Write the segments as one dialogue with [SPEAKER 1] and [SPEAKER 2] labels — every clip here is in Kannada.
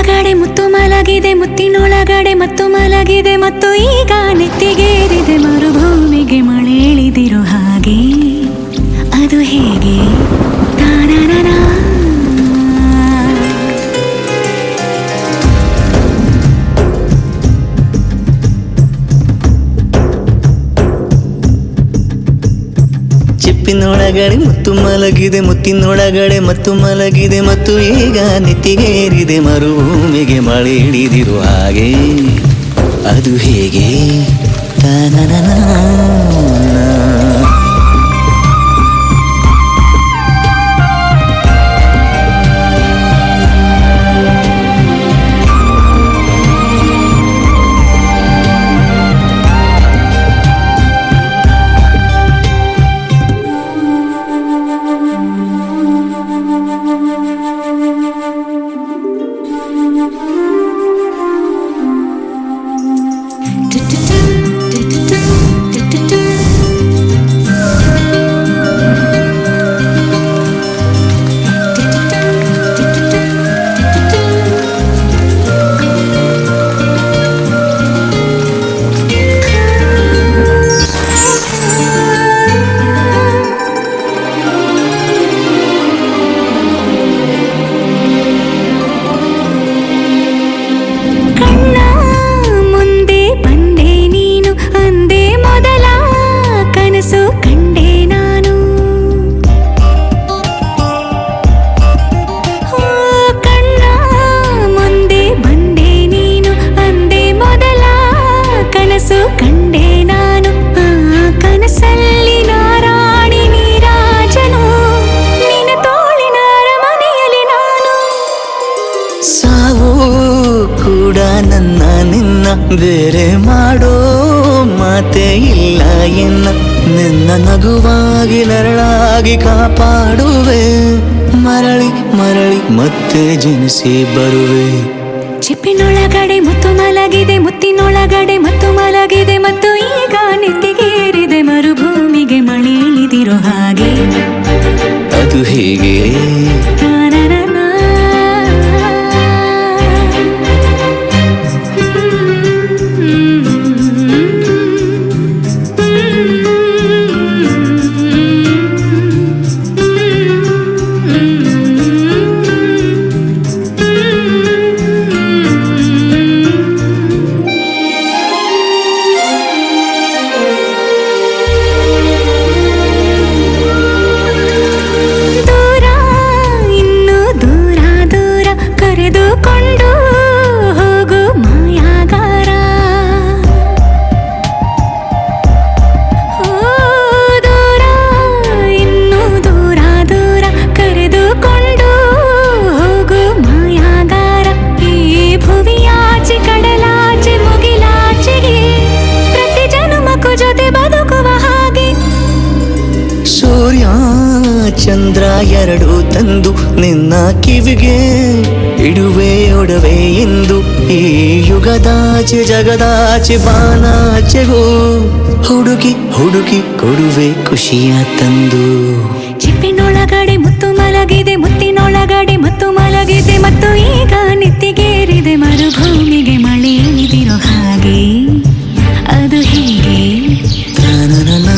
[SPEAKER 1] ಮುತ್ತಿನೊಳಗಡೆ ಮುತ್ತು ಮಲಗಿದೆ, ಮುತ್ತಿನೊಳಗಡೆ ಮತ್ತು ಮಲಗಿದೆ, ಮತ್ತು ಈಗ ನೆತ್ತಿಗೇರಿದೆ ಮರುಭೂಮಿಗೆ ಮಳೆ ಇಳಿದಿರೋ ಹಾಗೆ. ಅದು ಹೇಗೆ? ತಾನನನಾ.
[SPEAKER 2] ಚಿಪ್ಪಿನೊಳಗಡೆ ಮುತ್ತು ಮಲಗಿದೆ, ಮುತ್ತಿನೊಳಗಡೆ ಮತ್ತು ಮಲಗಿದೆ, ಮತ್ತು ಈಗ ನೆತ್ತಿಗೇರಿದೆ ಮರುಭೂಮಿಗೆ ಮಳೆ ಹಿಡಿದಿರುವ ಹಾಗೆ. ಅದು ಹೇಗೆ? ತಾನನನಾ. ನನ್ನ ನಿನ್ನ ಬೇರೆ ಮಾಡೋ ಮಾತೆ ಇಲ್ಲ ಎನ್ನ. ನಿನ್ನ ನಗುವಾಗಿ ನರಳಾಗಿ ಕಾಪಾಡುವೆ, ಮರಳಿ ಮರಳಿ ಮತ್ತೆ ಜನಿಸಿ ಬರುವೆ.
[SPEAKER 1] ಚಿಪ್ಪಿನೊಳಗಡೆ ಮುತ್ತು ಮಲಗಿದೆ, ಮುತ್ತಿನೊಳಗಡೆ ಮತ್ತು ಮಲಗಿದೆ, ಮತ್ತು ಈಗ ನೆತ್ತಿಗೇರಿದೆ ಮರುಭೂಮಿಗೆ ಮಳೆ ಇಳಿದಿರೋ ಹಾಗೆ.
[SPEAKER 2] ಅದು ಹೇಗೆ? ಚಂದ್ರ ಎರಡು ತಂದು ನಿನ್ನ ಕಿವಿಗೆ ಇಡುವೆ ಒಡವೆ ಎಂದು. ಈ ಯುಗದಾಚೆ ಜಗದಾಚೆ ಬಾನಾಚೆಗೂ ಹುಡುಕಿ ಹುಡುಕಿ ಕೊಡುವೆ ಖುಷಿಯ ತಂದು.
[SPEAKER 1] ಚಿಪ್ಪಿನೊಳಗಡೆ ಮುತ್ತು ಮಲಗಿದೆ, ಮುತ್ತಿನೊಳಗಡೆ ಮತ್ತು ಮಲಗಿದೆ, ಮತ್ತು ಈಗ ನೆತ್ತಿಗೇರಿದೆ ಮರುಭೂಮಿಗೆ ಮಳೆ ಇಳಿದಿರೋ ಹಾಗೆ. ಅದು ಹೇಗೆ?
[SPEAKER 2] ತಾನನನಾ.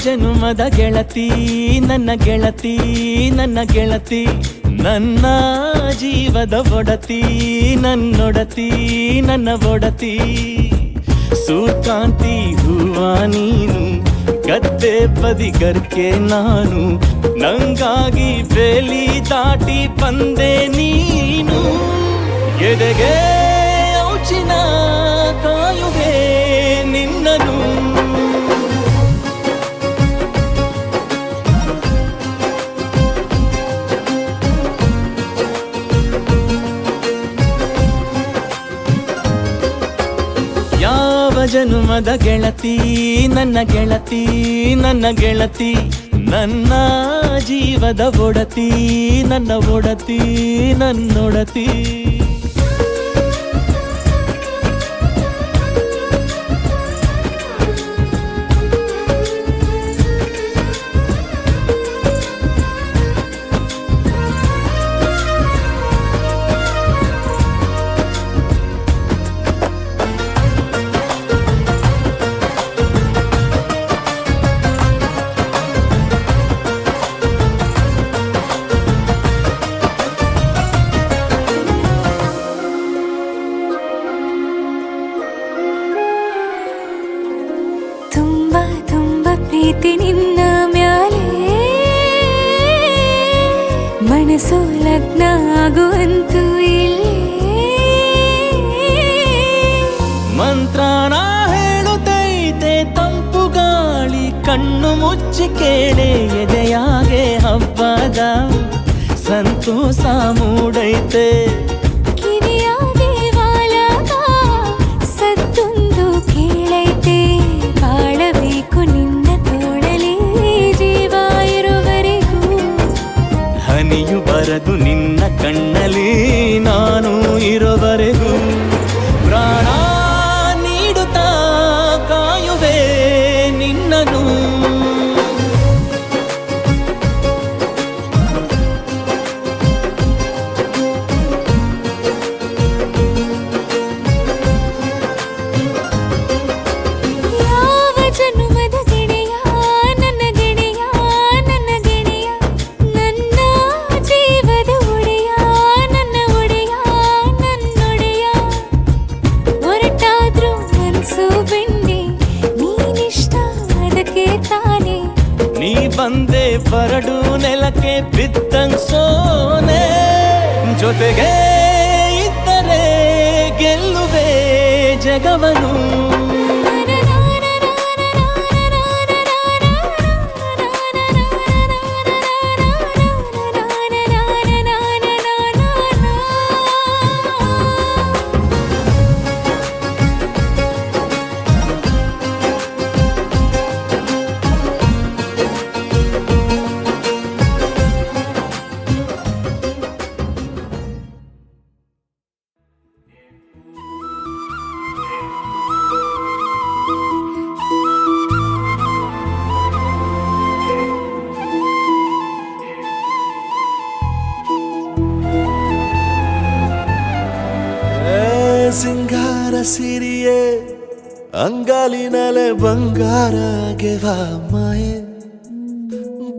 [SPEAKER 3] ಜನುಮದ ಗೆಳತಿ ನನ್ನ ಗೆಳತಿ, ನನ್ನ ಗೆಳತಿ, ನನ್ನ ಜೀವದ ಒಡತಿ, ನನ್ನೊಡತಿ, ನನ್ನ ಒಡತಿ. ಸೂರ್ಕಾಂತಿ ಹೂವ ನೀನು, ಗದ್ದೆ ಬದಿಗರ್ಕೆ ನಾನು ನಂಗಾಗಿ ಬೇಲಿ ದಾಟಿ ಬಂದೆ ನೀನು ಎದೆಗೆ ಔಚಿನ ಕಾಯುವೆ ನಿನ್ನನು ಜನುಮದ ಗೆಳತಿ ನನ್ನ ಗೆಳತಿ ನನ್ನ ಗೆಳತಿ ನನ್ನ ಜೀವದ ಒಡತಿ ನನ್ನ ಒಡತಿ ನನ್ನೊಡತಿ
[SPEAKER 1] ಪ್ರೀತಿ ನಿನ್ನ ಮ್ಯಾಲೆ ಮನಸ್ಸು ಲಗ್ನ ಆಗುವಂತೂ ಇಲ್ಲೇ
[SPEAKER 3] ಮಂತ್ರನ ಹೇಳುತ್ತೈತೆ ತಂಪು ಗಾಳಿ ಕಣ್ಣು ಮುಚ್ಚಿ ಕೇಳೆ ಎದೆಯಾಗೆ ಹಬ್ಬದ ಸಂತೋಷ ಮೂಡೈತೆ
[SPEAKER 1] ಕಿವಿಯಾಗೆ ವಾಲಗ ಸತ್ತೊಂದು ಕೇಳೈತೆ ಬಾಳಬೇಕು ನಿನ್ನ ತೋಳಲಿ ಜೀವ ಇರುವರೆಗೂ
[SPEAKER 3] ಹನಿಯು ಬರದು ನಿನ್ನ ಕಣ್ಣಲ್ಲಿ ನಾನು ಇರುವರೆಗೂ ಪ್ರಾಣ ನೀಡುತ್ತಾ ಕಾಯುವೆ ನಿನ್ನನು ನೀ ಬಂದೆ ಬರಡು ನೆಲಕ್ಕೆ ಬಿದ್ದಂಗ್ ಸೋನೆ ಜೊತೆಗೆ ಇದ್ದರೆ ಗೆಲ್ಲುವೆ ಜಗವನು
[SPEAKER 4] ಸಿಂಗಾರ ಸಿರಿಯೇ ಅಂಗಾಲಿನಲೆ ಬಂಗಾರಗೆ ಮಾಯೆ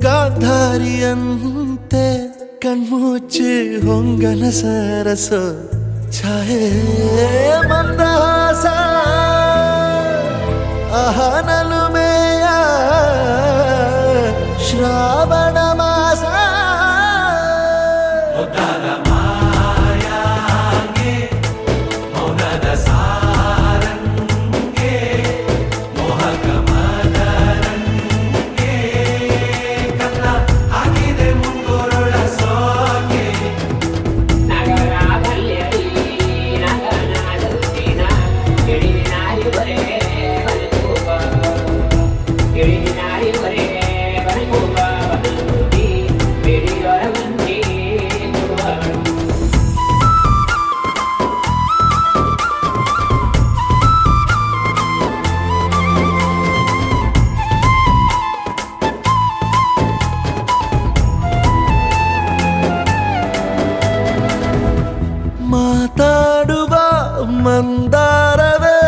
[SPEAKER 4] ಗಾಂಧಾರಿಯಂತೆ ಕಣ್ಮುಚ್ಚಿ ಹೊಂಗನ ಸರಸ ಛಾಯೆ ಮಂದಹಾಸ ಅಹನಲುಮೆಯ ಶ್ರಾವಣ ಮಾಸ ಮಾತಾಡುವ ಮಂದಾರವೇ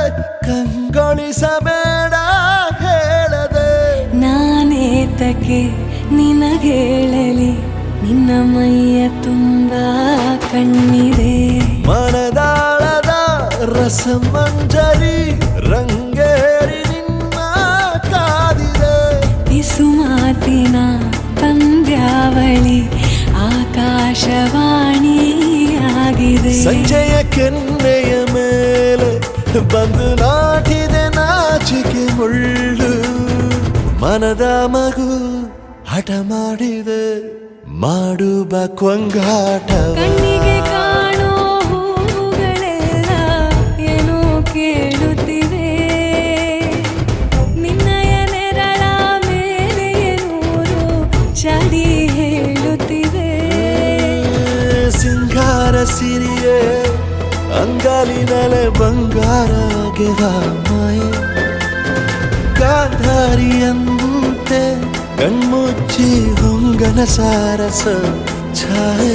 [SPEAKER 4] ಕಂಗೊಳಿಸಬೇಡ ಹೇಳದೆ
[SPEAKER 1] ನಾನೇತಕ್ಕೆ ನಿನಗೇಳಲಿ ನಿನ್ನ ಮೈಯ ತುಂಬ ಕಣ್ಣಿದೆ
[SPEAKER 4] ಮನದಾಳದ ರಸಮಂಜರಿ ರಂಗೇರಿ ನಿನ್ನ ಕಾದಿದೆ
[SPEAKER 1] ದೀಪಾವಳಿ ಆಕಾಶವಾಣಿಯಾಗಿದೆ.
[SPEAKER 4] ಸಂಜೆಯ ಕೆನ್ನೆಯ ಮೇಲೆ ಬಂದು ನಾಟಿದೆ ನಾಚಿಕೆ ಮುಳ್ಳು. ಮನದ ಮಗು ಹಠ ಮಾಡಿದೆ ಮಾಡುವ ಕೊಂಗಾಟವ.
[SPEAKER 1] ಕಣ್ಣಿಗೆ ಕಾಣೋ ಹೂವುಗಳೆಲ್ಲ ಏನೋ ಕೇಳುತ್ತಿವೆ. ನಿನ್ನಯ ನೆರಳ ಮೇಲೆ ನೂರು ಚಾಡಿ ಹೇಳುತ್ತಿವೆ.
[SPEAKER 4] ಸಿಂಗಾರ ಸಿರಿಯೇ ಅಂಗಾಲಿನಲೆ ಬಂಗಾರಗೆವ ಮಾಯೆ. ಗಾಂಧಾರಿಯಂತೆ ಕಣ್ಮುಚ್ಚಿ ಹೊಂಗನ ಸಾರಸ ಛಾಯೆ.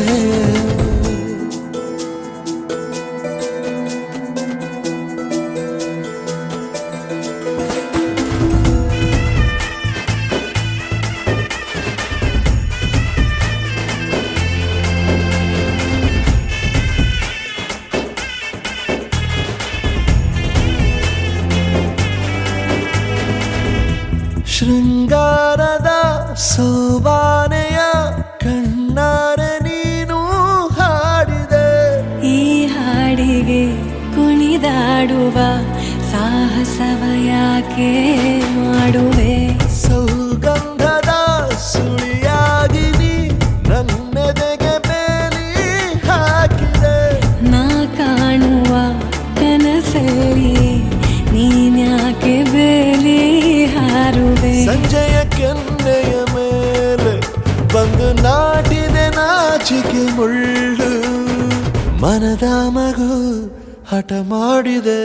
[SPEAKER 4] ಶೃಂಗಾರದ ಸೋಬಾನೆಯ ಕಣ್ಣಾರೆ ನೀನು ಹಾಡಿದೆ.
[SPEAKER 1] ಈ ಹಾಡಿಗೆ ಕುಣಿದಾಡುವ ಸಾಹಸವ ಯಾಕೆ ಮಾಡುವೆ.
[SPEAKER 4] ಸೌಗಂಧದ ಸುಳಿಯಾಗಿ ನೀ ನನ್ನೆದೆಗೆ ಬೇಲಿ ಹಾಕಿದೆ.
[SPEAKER 1] ನಾ ಕಾಣುವ ಕನಸಲ್ಲಿ ನೀನ್ಯಾಕೆ ಬೇಲಿ ಹಾರುವೆ.
[SPEAKER 4] ಸಂಜೆಯ ಕೆನ್ನೆಯ ಮೇಲೆ ಬಂದು ನಾಟಿದೆ ನಾಚಿಕೆ ಮುಳ್ಳು. ಮನದ ಮಗು ಹಠ ಮಾಡಿದೆ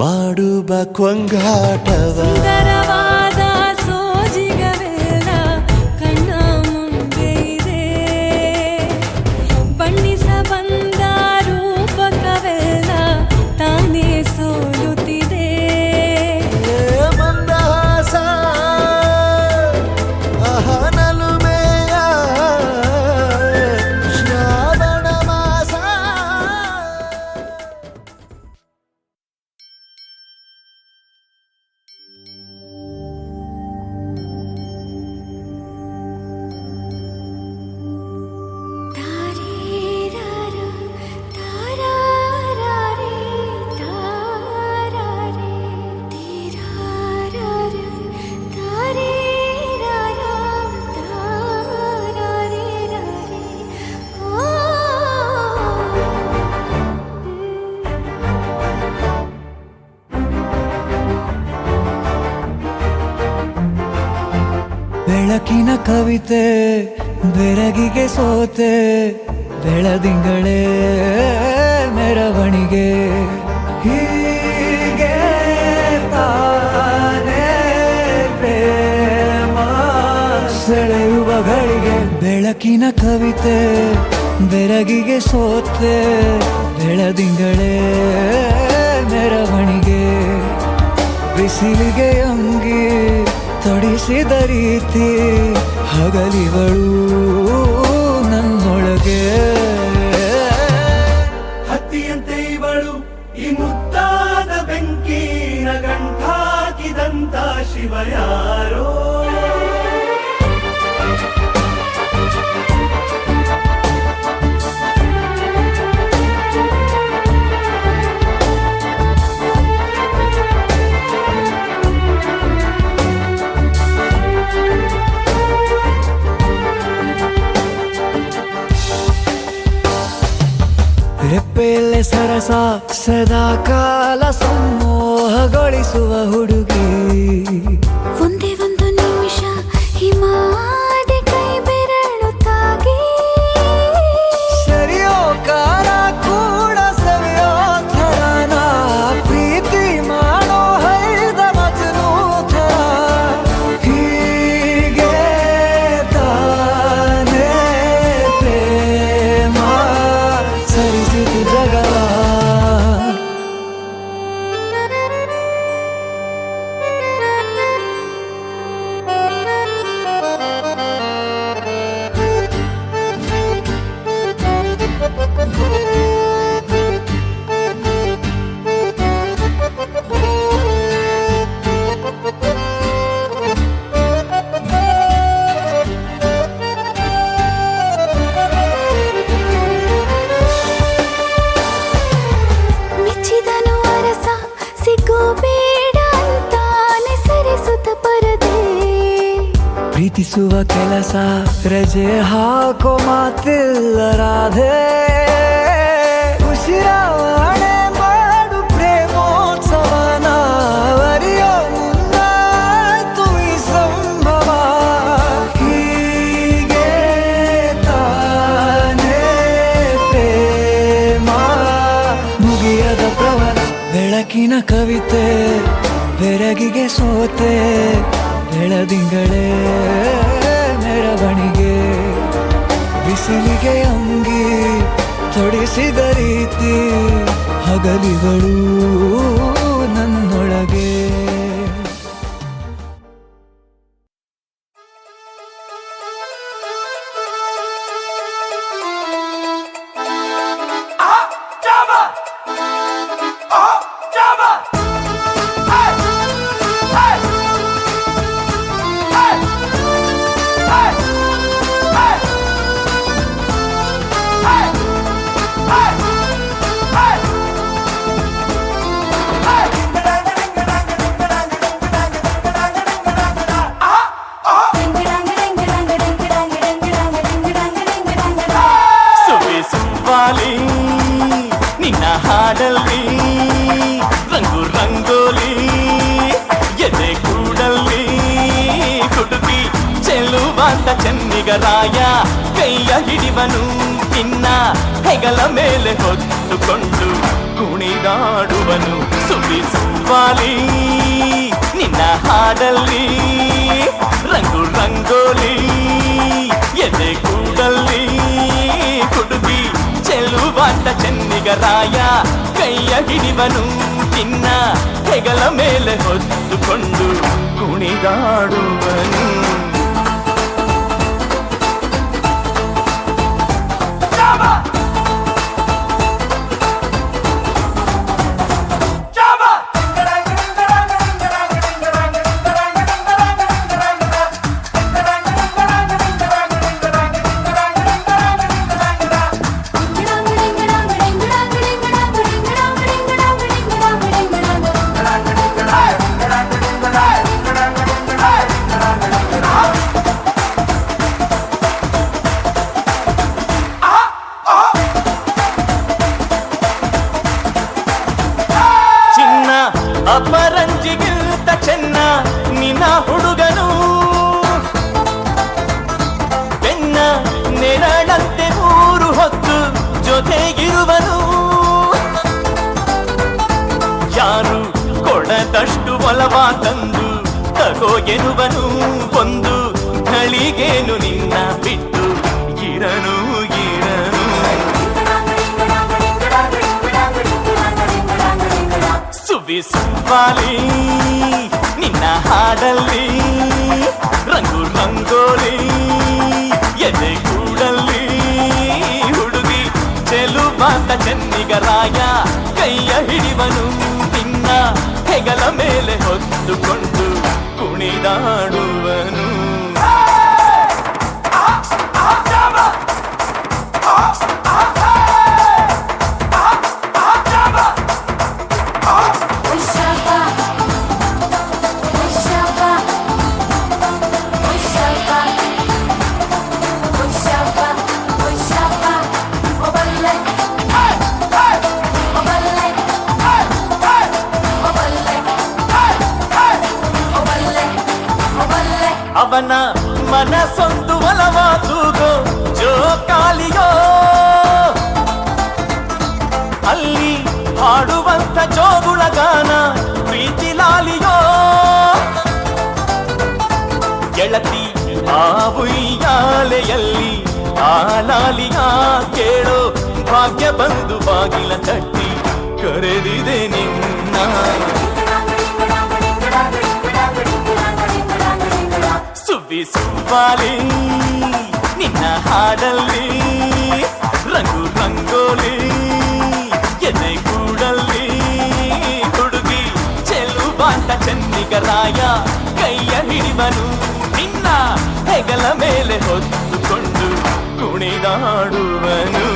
[SPEAKER 4] ಮಾಡುವ ಕೊಂಗಾಟವ.
[SPEAKER 1] ಸುಂದರವಾದ ಸೋಜಿಗವೆಲ್ಲ ಕಣ್ಣ ಮುಂದೆ ಇದೆ. ಬಣ್ಣಿಸ ಬಂದ ರೂಪಕವೆಲ್ಲ ತಾನೇ ಸೋಲುತ್ತಿದೆ.
[SPEAKER 4] ಮಂದಹಾಸ ಅಹನಲುಮೆಯ ಶ್ರಾವಣ ಮಾಸ.
[SPEAKER 2] ಬೆಳಕಿನ ಕವಿತೆ ಬೆರಗಿಗೆ ಸೋತೆ. ಬೆಳದಿಂಗಳೇ ಮೆರವಣಿಗೆ ಹೀಗೆ ತಾನೇ ಪ್ರೇಮ ಸೆಳೆಯುವ ಗಳಿಗೆ. ಬೆಳಕಿನ ಕವಿತೆ ಬೆರಗಿಗೆ ಸೋತೆ. ಬೆಳದಿಂಗಳೇ ಮೆರವಣಿಗೆ ಬಿಸಿಲಿಗೆ ಅಂಗಿ ತೊಡಿಸಿದ ರೀತಿ ಹಗಲಿಗಳು ನನ್ನೊಳಗೆ.
[SPEAKER 3] ಹತ್ತಿಯಂತೆ ಇವಳು ಈ ಮುದ್ದಾದ ಬೆಂಕಿನ ಗಂಟಾಕಿದಂತ ಶಿವ ಯಾರೋ.
[SPEAKER 2] ರೆಪ್ಪೆಯಲ್ಲೇ ಸರಸ ಸದಾ ಕಾಲ ಸಂಮೋಹಗೊಳಿಸುವ ಹುಡುಗಿ.
[SPEAKER 1] ಒಂದೇ ಒಂದು ನಿಮಿಷ ಹಿಮಾದಿ ಕೈ ಬೆರಳು ತಾಗಿ.
[SPEAKER 2] ಸರಿಯೋ ಕಾಲ ಕೂಡ ಸವಿಯೋ ಥರನ ಪ್ರೀತಿ ಮಾಡೋ ಹೈದ ಮಜನು ಥರ. ಹೀಗೆ ತಾನೇ ಪ್ರೇಮ ಸರಿಸಿತು ಜಗವ. ಪ್ರೀತಿಸುವ ಕೆಲಸ ರಜೆ ಹಾಕೋ ಮಾತಿಲ್ಲ ರಾಧೆ ಉಸಿರಾವಣೆ ಮಾಡು ಪ್ರೇಮೋತ್ಸವನ ಅರಿಯೋ ಮುಂದಾಯ್ತು ಈ ಸಂಭವ ಹೀಗೆ ತಾನೇ ಪ್ರೇಮ ಮುಗಿಯದ ಪ್ರವರ ಬೆಳಕಿನ ಕವಿತೆ ಬೆರಗಿಗೆ ಸೋತೆ ಬೆಳದಿಂಗಳೇ ಮೆರವಣಿಗೆ ಬಿಸಿಲಿಗೆ ಅಂಗಿ ತೊಡಿಸಿದ ರೀತಿ ಹಗಲಿಗಳು ನನ್ನೊಳಗೆ
[SPEAKER 5] ನಿನ್ನ ಹಾಡಲ್ಲಿ ರಂಗು ರಂಗೋಲಿ ಎದೆ ಕೂಡಲ್ಲಿ ಕುಡುಕಿ ಚೆಲ್ಲುವಂತ ಚೆನ್ನಿಗರಾಯ ಕೈಯ ಹಿಡಿವನು ನಿನ್ನ ಹೆಗಲ ಮೇಲೆ ಹೊತ್ತುಕೊಂಡು ಕುಣಿದಾಡುವನು ಸುವಿ ಸುವಾಲಿ ನಿನ್ನ ಹಾಡಲ್ಲಿ ರಂಗು ರಂಗೋಲಿ ಎದೆ ಕೂಡಲ್ಲಿ ಕುಡುಕಿ ಚೆಲ್ಲುವಂತ ಚೆನ್ನಿಗರಾಯ ಕೈಯ ಹಿಡಿವನು ನಿನ್ನ ಹೆಗಲ ಮೇಲೆ ಹೊತ್ತುಕೊಂಡು ಕುಣಿದಾಡುವನು ಅಪರಂಜಿಗಿಂತ ಚೆನ್ನ ನಿನ್ನ ಹುಡುಗನು ಬೆನ್ನ ನೆರಳಂತೆ ಮೂರು ಹೊತ್ತು ಜೊತೆಗಿರುವನು ಯಾರು ಕೊಡದಷ್ಟು ಒಲವ ತಂದು ತಗೋ ಎನ್ನುವನು ಒಂದು ಘಳಿಗೇನು ನಿನ್ನ ಬಿಟ್ಟು ಇರನು ಇರನು ಸುವಿ ಸುವಾಲಿ ನಿನ್ನ ಹಾಡಲ್ಲಿ ರಂಗು ರಂಗೋಲಿ ಎದೆ ಕೂಡಲ್ಲಿ ಹುಡುಗಿ ಚೆಲುವಾದ ಚೆನ್ನಿಗರಾಯ ಕೈಯ ಹಿಡಿವನು ನಿನ್ನ ಹೆಗಲ ಮೇಲೆ ಹೊತ್ತುಕೊಂಡು ಕುಣಿದಾಡುವನು ಅವನ ಮನಸ್ಸೊಂದು ಒಲವಾದುಗೋ ಜೋಕಾಲಿಯೋ ಅಲ್ಲಿ ಹಾಡುವಂತ ಜೋಗುಳಗಾನ ಪ್ರೀತಿ ಲಾಲಿಯೋ ಗೆಳತಿ ಆ ಉಯ್ಯಾಲೆಯಲ್ಲಿ ಆ ಲಾಲಿಯ ಕೇಳೋ ಭಾಗ್ಯ ಬಂದು ಬಾಗಿಲ ತಟ್ಟಿ ಕರೆದಿದೆ ನಿನ್ನ ಸುವಿ ಸುವಾಲಿ ನಿನ್ನ ಹಾಡಲ್ಲಿ ರಂಗು ರಂಗೋಲಿ ಎದೆ ಕೂಡಲ್ಲಿ ಹುಡುಗಿ ಚೆಲುವಾಂತ ಚೆನ್ನಿಗರಾಯ ಕೈಯ ಹಿಡಿವನು ನಿನ್ನ ಹೆಗಲ ಮೇಲೆ ಹೊತ್ತುಕೊಂಡು ಕುಣಿದಾಡುವನು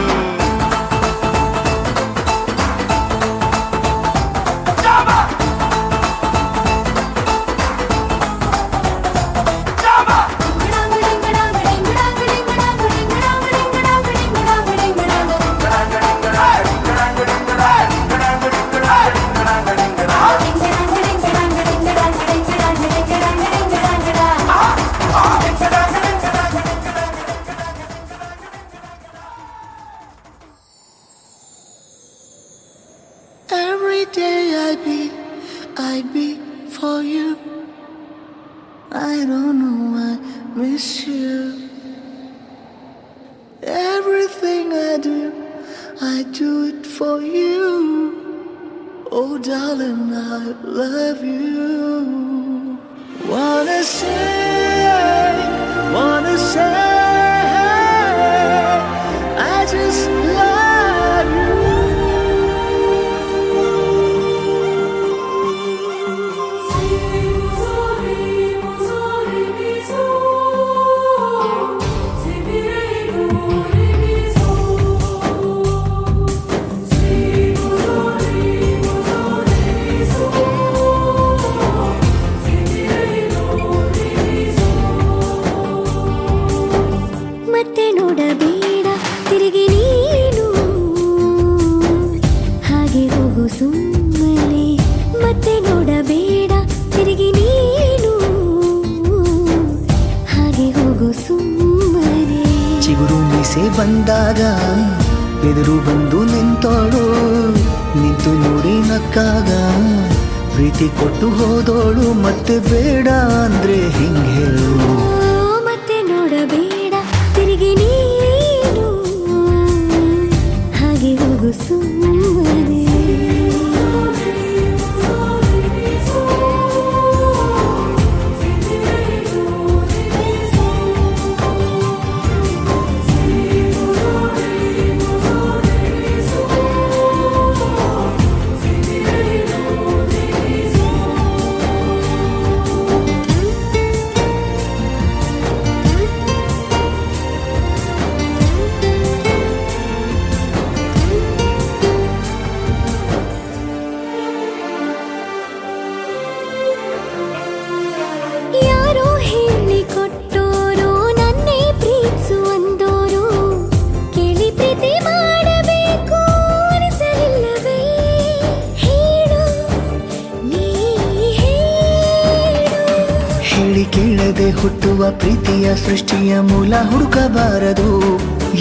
[SPEAKER 4] day I'd be for you. I don't know, I miss you. Everything I do it for you. Oh darling, I love you. Wanna say, I just love you.
[SPEAKER 1] ಮತ್ತೆ ನೋಡಬೇಡ ತಿರುಗಿ ನೀನು ಹಾಗೆ ಹೋಗು ಸುಮ್ಮನೆ. ಮತ್ತೆ ನೋಡಬೇಡ ತಿರುಗಿ ನೀನು ಹಾಗೆ ಹೋಗು ಸುಮ್ಮನೆ.
[SPEAKER 2] ಚಿಗುರು ಮೀಸೆ ಬಂದಾಗ ಎದುರು ಬಂದು ನಿಂತೋಳು, ನಿಂತು ನೋಡಿ ನಕ್ಕಾಗ ಪ್ರೀತಿ ಕೊಟ್ಟು ಹೋದೋಳು. ಮತ್ತೆ ಬೇಡ ಅಂದ್ರೆ ಹಿಂಗೆ ಹೇಳು.
[SPEAKER 1] ಮತ್ತೆ ನೋಡಬೇಡ ತಿರುಗಿ ನೀನು ಹಾಗೆ ಹೋಗು ಸುಮ್ಮನೆ. ಯಾರೋ ಹೇಳಿಕೊಟ್ಟೋರು ನನ್ನೇ ಪ್ರೀತಿಸುವಂದೋರು, ಕೇಳಿ ಪ್ರೀತಿ ಮಾಡಬೇಕು ಅನಿಸಲಿಲ್ಲವೇ? ಹೇಳು ನೀ ಹೇಳು.
[SPEAKER 2] ಹೇಳಿ ಕೇಳದೆ ಹುಟ್ಟುವ ಪ್ರೀತಿಯ ಸೃಷ್ಟಿಯ ಮೂಲ ಹುಡುಕಬಾರದು.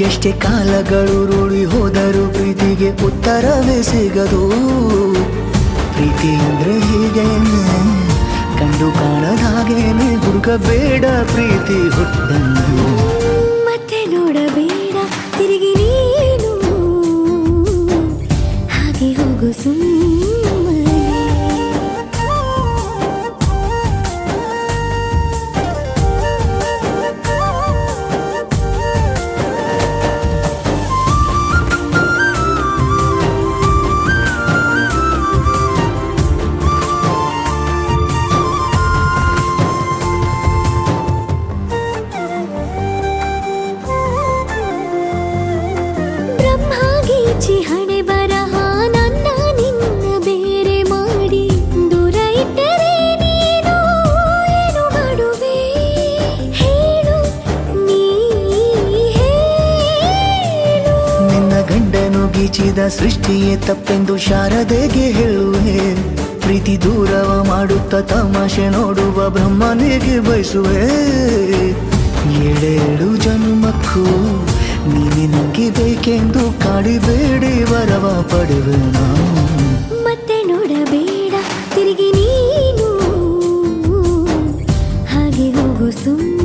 [SPEAKER 2] ಎಷ್ಟೇ ಕಾಲಗಳು ರೂಢಿ ಹೋದರೂ ಪ್ರೀತಿಗೆ ಉತ್ತರವೇ ಸಿಗದು. ಪ್ರೀತಿ ಅಂದ್ರೆ ಹೀಗೇನೆ, ಕಂಡು ಕಾಣದ ಹಾಗೇನೆ, ಹುಡುಕಬೇಡ ಪ್ರೀತಿ ಹುಟ್ಟಂದು.
[SPEAKER 1] ಮತ್ತೆ ನೋಡಬೇಡ ತಿರುಗಿ ನೀನು ಹಾಗೆ ಹೋಗು ಸುಮ್ಮನೆ. ಬ್ರಹ್ಮಗೀಚಿ ಹಣೆ ಬರಹ ನನ್ನ ನಿನ್ನ ಬೇರೆ ಮಾಡಿ ದೂರ ಇಟ್ಟರೆ ನೀನು ಏನು ಮಾಡುವೆ? ಹೇಳು ನೀ ಹೇಳು.
[SPEAKER 2] ನಿನ್ನ ಗಂಡನು ಗೀಚಿದ ಸೃಷ್ಟಿಯೇ ತಪ್ಪೆಂದು ಶಾರದೆಗೆ ಹೇಳುವೆ. ಪ್ರೀತಿ ದೂರವ ಮಾಡುತ್ತ ತಮಾಷೆ ನೋಡುವ ಬ್ರಹ್ಮನಿಗೆ ಬಯಸುವೆ. ಏಳೇಳು ಜನ್ಮಕ್ಕೂ ನೀನೆ ನಂಗೆ ಬೇಕೆಂದು ಕಾಡಿಬೇಡಿ ವರವ ಪಡೆವೆ ನಾನು.
[SPEAKER 1] ಮತ್ತೆ ನೋಡಬೇಡ ತಿರುಗಿ ನೀನು ಹಾಗೆ ಹೋಗು ಸುಮ್ಮನೆ.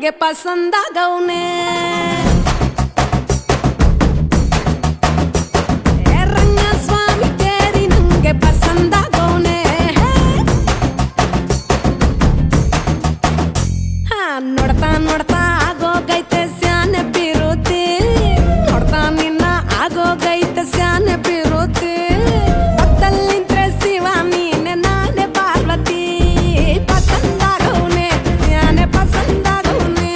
[SPEAKER 6] ನಂಗೆ ಪಸಂದಾಗವ್ನೆ ರಂಗಸ್ವಾಮಿ ಕೇರಿ ನಂಗೆ ಪಸಂದಾಗವ್ನೆ ನೋಡ್ತಾ ನೋಡ್ತಾ ಆಗೋಗೈತೆ ಸ್ಯಾನೆ ಬಿರುತಿ ನೋಡ್ತಾ ನಿನ್ನ ಆಗೋಗೈತೆ ಸ್ಯಾನೆ ಬಿರುತಿ ಪಕ್ಕದಲ್ಲಿಂದ್ರೆ ಶಿವ ನೀನೆ ನಾನೇ ಪಾರ್ವತಿ ಪಸಂದಾಗವ್ನೆ ಸ್ಯಾನೆ ಪಸಂದಾಗವ್ನೆ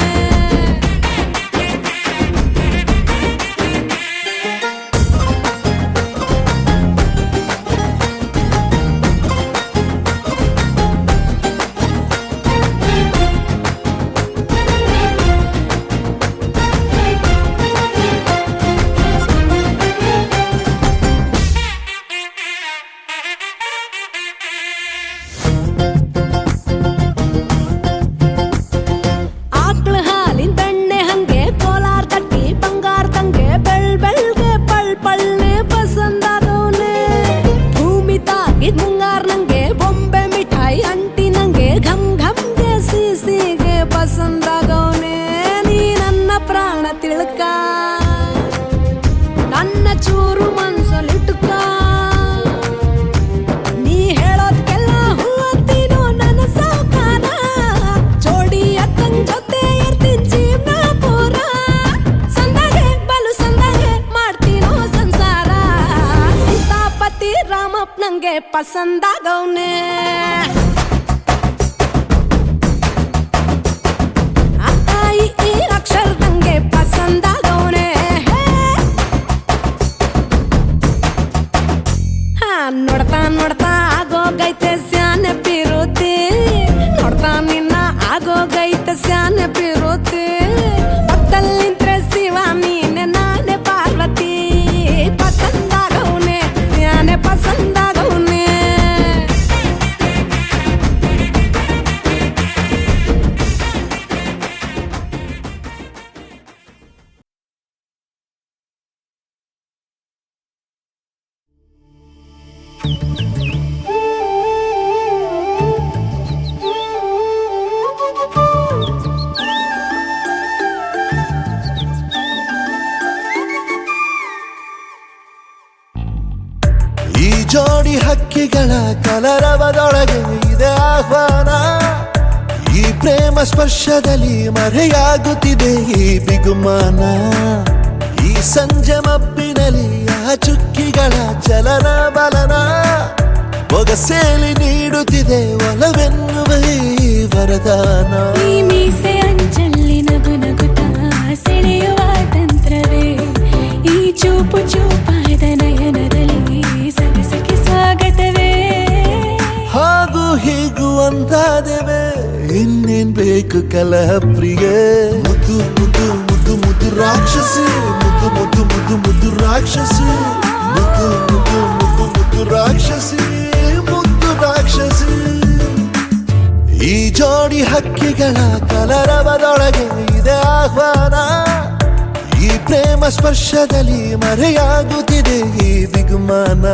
[SPEAKER 6] ಆಕ್ಳ ಹಾಲಿನ ಬೆಣ್ಣೆ ಹಂಗೆ ಕೋಲಾರ ತಟ್ಟಿ ಬಂಗಾರ ತಂಗೆ ಬೆಳ್ಗೆ ಪಳ್ನೆ ಪಸಂದಾಗವ್ನೆ ಭೂಮಿ ತಾಗಿದ್ ಮುಂಗಾರ ನಂಗೆ ಬೊಂಬೆ ಮಿಠಾಯಿ ಅಂಟಿ ನಂಗೆ ಘಮ್ಗೆ ಸಿಸಿಗೆ ಪಸಂದಾಗವ್ನೆ ನೀ ನನ್ನ ಪ್ರಾಣ ತಿಳ್ಕ ನನ್ನ ಚೂರು ಮನ್ಸಲ್ಲಿಟ್ಕ ನೀ ಹೇಳೋದ್ಕೆಲ್ಲ ಹೂವತ್ತೀನೋ ನನ್ನ ಸಾಕಾರ ಜೋಡಿ ಅಕ್ಕನ್ ಜೊತೆ ಇರ್ತೀನಿ ಜೀವನ ಪೂರ ಸಂದಾಗೆ ಬಲು ಸಂದಾಗೆ ಮಾಡ್ತೀನೋ ಸಂಸಾರ ಸೀತಾಪತಿ ರಾಮಪ್ಪ ನಂಗೆ ಪಸಂದಾಗವ್ನೆ ಈ ಅಕ್ಷರ ನಂಗೆ ಪಸಂದಾಗವ್ನೆ ನೋಡ್ತಾ ನೋಡ್ತಾ ಆಗೋಗೈತೆ ಸ್ಯಾನೆ ಬಿರುತಿ ನೋಡ್ತಾ ನಿನ್ನ ಆಗೋಗೈತೆ ಸ್ಯಾನೆ ಬಿರುತಿ ಪಕ್ಕದಲ್ಲಿಂದ್ರೆ ಶಿವ ನೀನೆ ನಾನೇ ಪಾರ್ವತಿ ಪಸಂದಾಗವ್ನೆ ಸ್ಯಾನೆ ಪಸಂದಾಗವ್ನೆ
[SPEAKER 4] ಈ ಜೋಡಿ ಹಕ್ಕಿಗಳ ಕಲರವದೊಳಗೆ ಇದೆ ಆಹ್ವಾನ ಈ ಪ್ರೇಮ ಸ್ಪರ್ಶದಲ್ಲಿ ಮರೆಯಾಗುತ್ತಿದೆ ಈ ಬಿಗುಮಾನ ಈ ಸಂಜೆ ಮಬ್ಬಿನಲ್ಲಿ ಆ ಚುಕ್ಕಿಗಳ ಚಲನ ಬಲನ ಒಗಸೇಲಿ ನೀಡುತ್ತಿದೆ ಒಲವೆನ್ನುವ ಈ ವರದಾನ
[SPEAKER 1] ಈ ಮೀಸೆ ಅಂಚಲ್ಲಿ ನಗು ನಗುತ್ತಾ ಸೆಳೆಯುವ ತಂತ್ರವೇ ಈ ಚೂಪು ಚೂಪಾದ ನಯನದಲ್ಲಿ ಸರಸಕ್ಕೆ ಸ್ವಾಗತವೇ
[SPEAKER 4] ಹಾಗೂ ಹೀಗೂ ಅಂತಾದೆವೆ ಇನ್ನೇನ್ ಬೇಕು ಕಲಹ ಪ್ರಿಯೆ ಮುದ್ದು ಮುದ್ದು ಮುದ್ದು ಮುದ್ದು ರಾಕ್ಷಸಿ ಮುದ್ದು ಮುದ್ದು ಮುದ್ದು ಮುದ್ದು ರಾಕ್ಷಸಿ ಮುದ್ದು ಮುದ್ದು ಮುದ್ದು ಮುದ್ದು ರಾಕ್ಷಸಿ ಮುದ್ದು ರಾಕ್ಷಸಿ ಈ ಜೋಡಿ ಹಕ್ಕಿಗಳ ಕಲರವದೊಳಗೆ ಇದೆ ಆಹ್ವಾನ ಈ ಪ್ರೇಮ ಸ್ಪರ್ಶದಲ್ಲಿ ಮರೆಯಾಗುತ್ತಿದೆ ಈ ಬಿಗುಮಾನ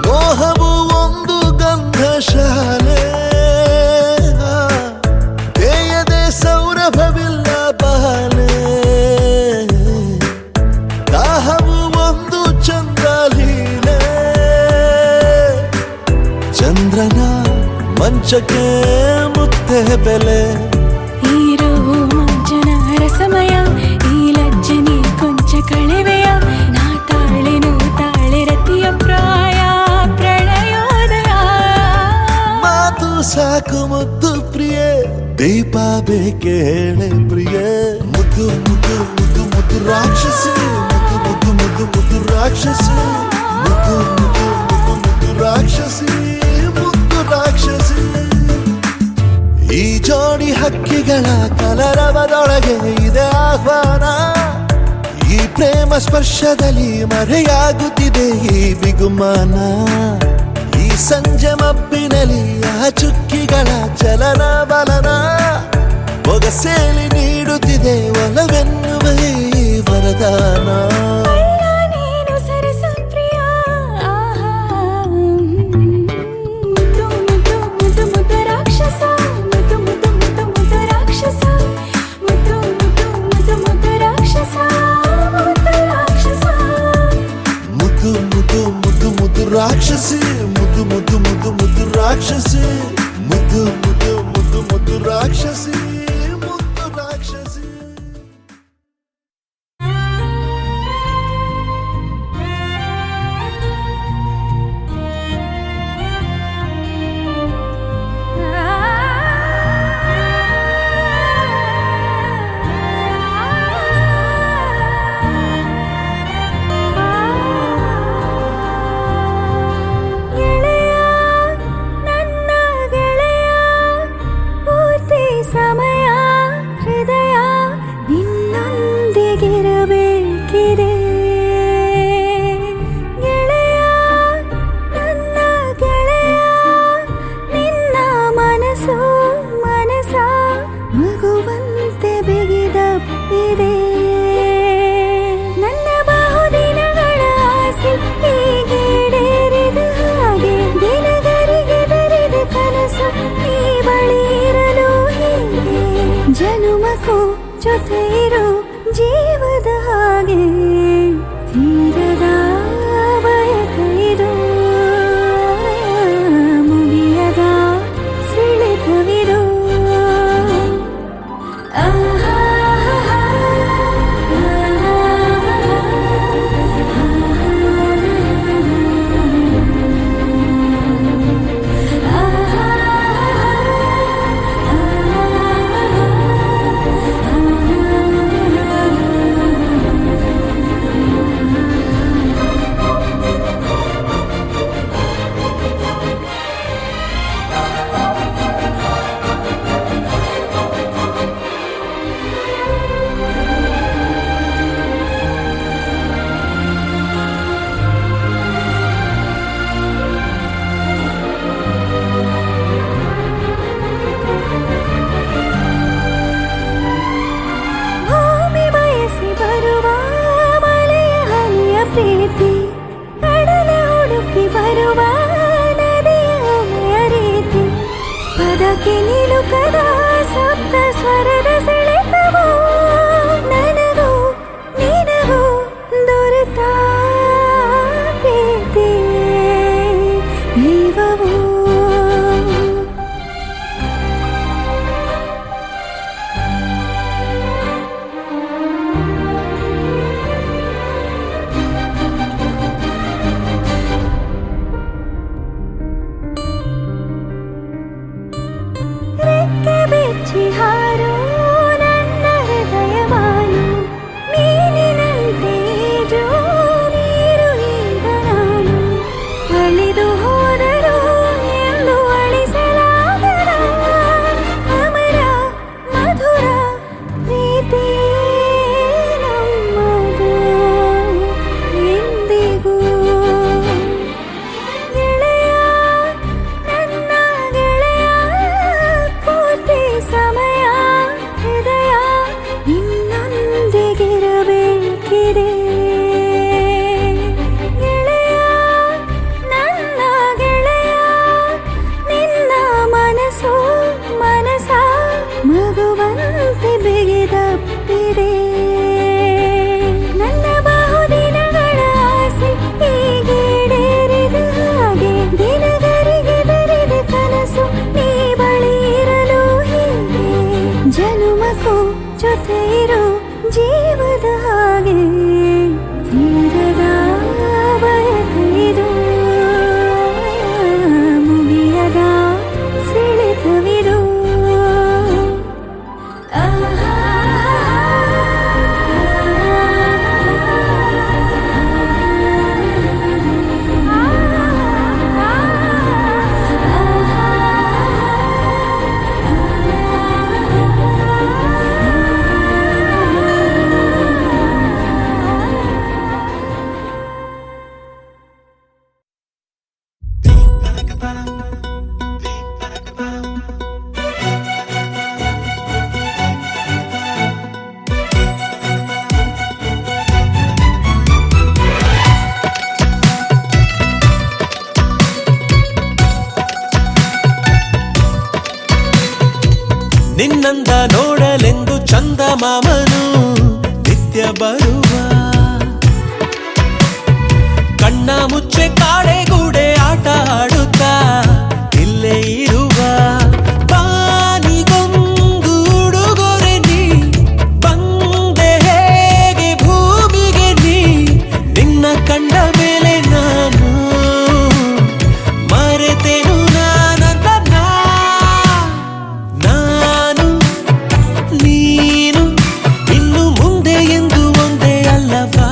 [SPEAKER 4] ಮೋಹವು ಒಂದು ಗಂಧಶಾಲೆ ತೆಯದೆ ಸೌರಭವಿಲ್ಲ ಬಾಲೆ ದಾಹವು ಒಂದು ಚಂದ್ರಲೀಲೆ ಚಂದ್ರನ ಮಂಚಕ್ಕೆ ಮುತ್ತೆ ಬೆಲೆ
[SPEAKER 1] ಈರೋ ಮಂಚನ ರಸಮಯ ಈ ಲಜ್ಜನಿ ಕೊಂಚ ಕಳೆವೆಯ ನಾ ತಾಳೆ ರತಿಯ ಪ್ರಾಯ ಪ್ರಳಯೋದಯ
[SPEAKER 4] ಮಾತು ಸಾಕು ಮುದ್ದು ಪ್ರಿಯೆ ದೀಪ ಬೇಕೆ ಹೇಳೆ ಪ್ರಿಯೆ ಮುದ್ದು ಮುದ್ದು ಮುದ್ದು ಮುದ್ದು ರಾಕ್ಷಸಿ ಮುದ್ದು ಮುದ್ದು ಮುದ್ದು ಮುದ್ದು ರಾಕ್ಷಸಿ ಮುದ್ದು ಮುದ್ದು ಮುದ್ದು ಮುದ್ದು ರಾಕ್ಷಸಿ ಮುದ್ದು ರಾಕ್ಷಸಿ ಈ ಜೋಡಿ ಹಕ್ಕಿಗಳ ಕಲರವದೊಳಗೆ ಇದೆ ಆಹ್ವಾನ ಈ ಪ್ರೇಮ ಸ್ಪರ್ಶದಲ್ಲಿ ಮರೆಯಾಗುತ್ತಿದೆ ಈ ಬಿಗುಮಾನ ಈ ಸಂಜೆ ಮಬ್ಬಿನಲ್ಲಿ ಆ ಚುಕ್ಕಿಗಳ ಚಲನ ಬಲನ ಒಗಸೇಲಿ ನೀಡುತ್ತಿದೆ ಒಲವೆನ್ನುವ ಈ ವರದಾನ
[SPEAKER 1] ಅಲ್ಲ ನೀನು ಸರಸ ಪ್ರಿಯ ಮುದ್ದು ಮುದ್ದು ಮುದ್ದು ಮುದ್ದು ರಾಕ್ಷಸ ಮುದ್ದು ಮುದ್ದು ಮುದ್ದು ಮುದ್ದು ರಾಕ್ಷಸ ಮುದ್ದು ಮುದ್ದು ಮುದ್ದು ಮುದ್ದು ರಾಕ್ಷಸ ಮುದ್ದು ರಾಕ್ಷಸ
[SPEAKER 4] ಮುದ್ದು ಮುದ್ದು ಮುದ್ದು ಮುದ್ದು ರಾಕ್ಷಸಿ ಮುದ್ದು ಮುದ್ದು ಮುದ್ದು ಮುದ್ದು ರಾಕ್ಷಸಿ ಮುದ್ದು ಮುದ್ದು ಮುದ್ದು ಮುದ್ದು ರಾಕ್ಷಸಿ ಮುದ್ದು ರಾಕ್ಷಸಿ
[SPEAKER 1] ಗೆಳೆಯ ನನ್ನ ಗೆಳೆಯ ಪೂರ್ತಿ ಸಮಯ ಹೃದಯ ನಿನ್ನೊಂದಿಗಿರಬೇಕಿದೆ ಗೆಳೆಯ ನನ್ನ ಗೆಳೆಯ ನಿನ್ನ ಮನಸ್ಸು ಮನಸ ಮಗುವಂತೆ ಬಿಗಿದಪ್ಪಿದೆ ನನ್ನ ಬಹುದಿನಗಳ ಆಸೆ ಹೀಗೇಡೇರಿದ ಹಾಗೆ ದಿನಗರಿಗೆ ಬೆರೆದ ಕನಸು ನೀ ಬಳಿ ಇರಲು ಹೀಗೆ ಜನುಮಕ್ಕೂ ಜೊತೆ ಇರು ಜೀವದ ಹಾಗೆ ತೀರದ ಬಯಕೈದು ಮುಗಿಯದ ಸಿಳಿತವಿದು ಭೂಮಿ ಬಯಸಿ ಬರುವ ಮಳೆಯ ಹನಿಯ ಪ್ರೀತಿ ಕಡಲ ಹುಡುಕಿ ಬರುವ ನದಿಯ ಅಲೆಯ ರೀತಿ ಪದಕ್ಕೆ ನಿಲುಕದ ಸಪ್ತ ಸ್ವರದ ಸೆಳೆತವೋ ನನಗೂ ನಿನಗೂ ದೊರೆತ ಪ್ರೀತಿ ದೈವವೋ ರೆಕ್ಕೆ ಬೆಚ್ಚಿ ಹಾರೋ
[SPEAKER 7] ನಿನ್ನಂದ ನೋಡಲೆಂದು ಚಂದಮಾಮನು ನಿತ್ಯ ಬರುವ ಕಣ್ಣ ಮುಚ್ಚೆ ಕಾಡೆಗೂಡೆ ಆಟ ಆಡುತ್ತಾ ಇಲ್ಲೇ ಇರುವ ಬಾನಿಗೊಂದು ಉಡುಗೊರೆ ನೀ ಬಂದೆ ಹೇಗೆ ಭೂಮಿಗೆ ನೀ ನಿನ್ನ ಕಂಡ ಮೇಲೆ ನಾನು ಮರೆತೆನು ನಾನು ನೀನು ಇನ್ನು ಮುಂದೆ ಎಂದು ಒಂದೇ ಅಲ್ಲವಾ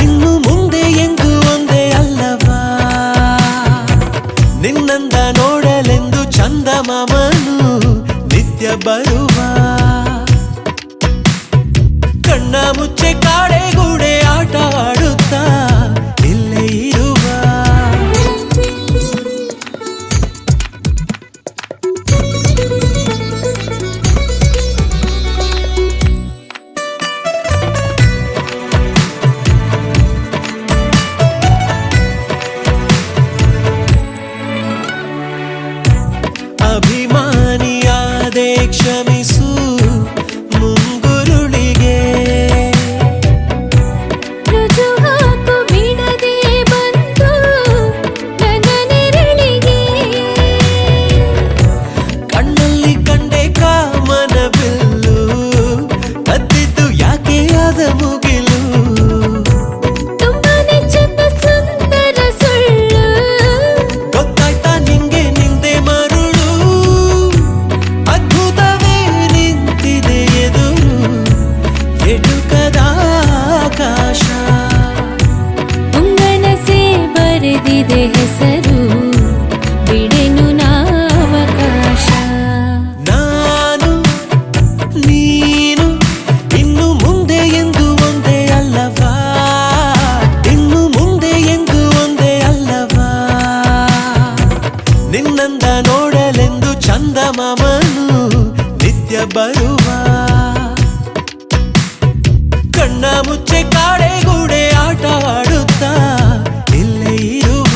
[SPEAKER 7] ಇನ್ನು ಮುಂದೆ ಎಂದು ಒಂದೇ ಅಲ್ಲವಾ ನಿನ್ನಂದ ನೋಡಲೆಂದು ಚಂದಮಾಮನು ನಿತ್ಯ ಬರುವ ಕಣ್ಣ ಮುಚ್ಚೆ ಕಾಡೆಗೂಡೆ ಆಟ ಆಡುತ್ತಾ ಇಲ್ಲೇ ಇರುವ ಅಭಿಮಾನಿಯಾದೆ ಕ್ಷಮಿಸು ಮುಂಗುರುಳಿಗೆ
[SPEAKER 1] ರುಜು ಹಾಕು ಬಿಡದೆ ಬಂದು ನನ್ನ ನೆರಳಿಗೆ
[SPEAKER 7] ಕಣ್ಣಲ್ಲಿ ಕಂಡೆ ಕಾಮನ ಬಿಲ್ಲು ಕದ್ದಿದ್ದು ಯಾಕೆ ಆದ ಮುಗಿಲು
[SPEAKER 1] ತುಂಬಾನೇ ಚಂದ ಸುಂದರ ಸುಳ್ಳು
[SPEAKER 7] ಗೊತ್ತಾಯ್ತಾ ನಿಂಗೆ ನಿಂದೆ ಮರುಳು ಅದ್ಭುತವೇ ನಿಂತಿದೆ ಎದುರು ಎಟುಕದ ಆಕಾಶ
[SPEAKER 1] ಉಂಗನಸೆ ಬರೆದಿದೆ ಹೆಸರು ಬಿಡೆನು ನಾವಕಾಶ
[SPEAKER 7] ನಾನು ನೀನು ಇನ್ನು ಮುಂದೆ ಎಂದು ಒಂದೇ ಅಲ್ಲವಾ ಇನ್ನು ಮುಂದೆ ಎಂದು ಒಂದೇ ಅಲ್ಲವಾ ನಿನ್ನಂದ ನೋಡಲೆಂದು ಚಂದಮಾಮನು ನಿತ್ಯ ಬರುವ ಕಣ್ಣ ಮುಚ್ಚೆ ಕಾಡೆಗೂಡೆ ಆಟ ಆಡುತ್ತಾ ಇಲ್ಲೇ ಇರುವ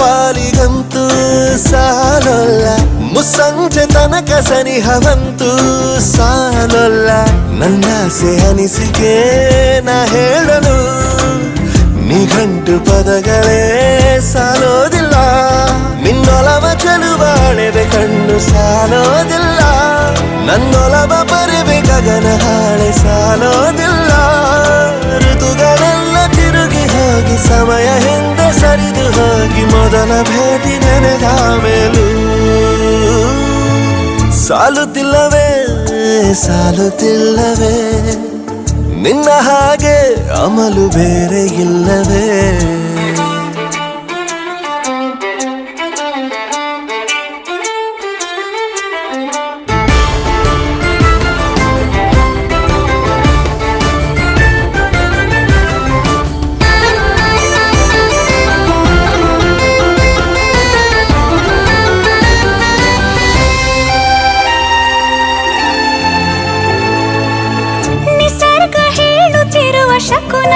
[SPEAKER 7] ಪಾಲಿಗಂತೂ ಸಾಲೊಲ್ಲ ಮುಸ್ಸಂಜೆ ತನಕ ಸನಿಹವಂತೂ ಸಾಲೊಲ್ಲ ನನ್ನಾಸೆ ಅನಿಸಿಕೆ ನಾ ಹೇಳಲು ನಿಘಂಟು ಪದಗಳೇ ಸಾಲೋದಿಲ್ಲ ನಿನ್ನೊಲವ ಚೆಲುವಾಳೆವೆ ಕಣ್ಣು ಸಾಲೋದಿಲ್ಲ ನನ್ನೊಲವ ಬರಿವೆ ಗಗನ ಹಾಳೆ ಸಾಲೋದಿಲ್ಲ ಋತುಗಳೆಲ್ಲ ತಿರುಗಿ ಹೋಗಿ ಸಮಯ ಹಿಂದೆ ಸರಿದು ಹೋಗಿ ಮೊದಲ ಭೇಟಿ ನೆನೆದ ಮೇಲೂ ಸಾಲುತ್ತಿಲ್ಲವೇ ಸಾಲುತ್ತಿಲ್ಲವೇ ನಿನ್ನ ಹಾಗೆ ಅಮಲು ಬೇರೆ ಇಲ್ಲವೇ
[SPEAKER 1] ನಿಸರ್ಗ ಹೇಳುತ್ತಿರುವ ಶಕುನ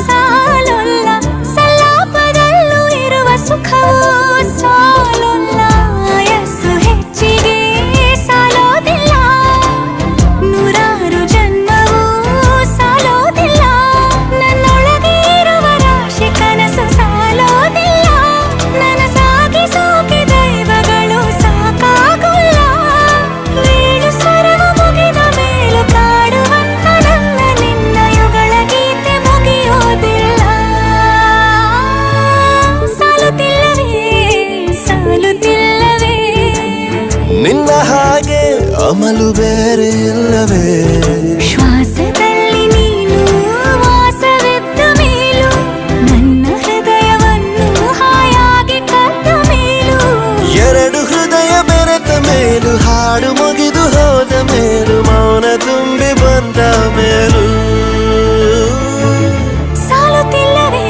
[SPEAKER 1] ಸಾಲೊಲ್ಲ ಸಲಾಪದಲ್ಲೂ ಇರುವ ಸುಖವೂ ಸಾಲೊಲ್ಲ ಯಸ್ಸು ಹೆಚ್ಚಿಗೆ ಸಾಲೋದಿಲ್ಲ ನೂರಾರು ಜನ್ಮವೂ ಸಾಲೋದಿಲ್ಲ ನನ್ನೊಳಗೆ ಇರುವ ರಾಶಿ ಕನಸು ಸಾಲೋದಿಲ್ಲ ನನಸಾಗಿ ಸೋಕಿ ದೈವಗಳು ಸಾಕಾಗುಲ್ಲ ಏಳು ಸ್ವರವು ಮುಗಿದ ಮೇಲೂ ಕಾಡುವಂತ ನನ್ನ ನಿನ್ನ ಯುಗಳ ಗೀತೆ ಮುಗಿಯೋದಿಲ್ಲ ಸಾಲುತ್ತಿಲ್ಲವೇ ಸಾಲುತ್ತಿಲ್ಲವೇ
[SPEAKER 7] ನಿನ್ನ ಹಾಗೆ ಅಮಲು ಬೇರೆ ಇಲ್ಲವೇ
[SPEAKER 1] ಶ್ವಾಸದಲ್ಲಿ ನೀನು ವಾಸವಿದ್ದ ಮೇಲೂ ನನ್ನ ಹೃದಯವನ್ನು ಹಾಯಾಗಿ ಕದ್ದ ಮೇಲೂ
[SPEAKER 7] ಎರಡು ಹೃದಯ ಬೆರೆತ ಮೇಲೂ ಹಾಡು ಮುಗಿದು ಹೋದ ಮೇಲೂ ಮೌನ ತುಂಬಿ ಬಂದ ಮೇಲೂ
[SPEAKER 1] ಸಾಲುತ್ತಿಲ್ಲವೇ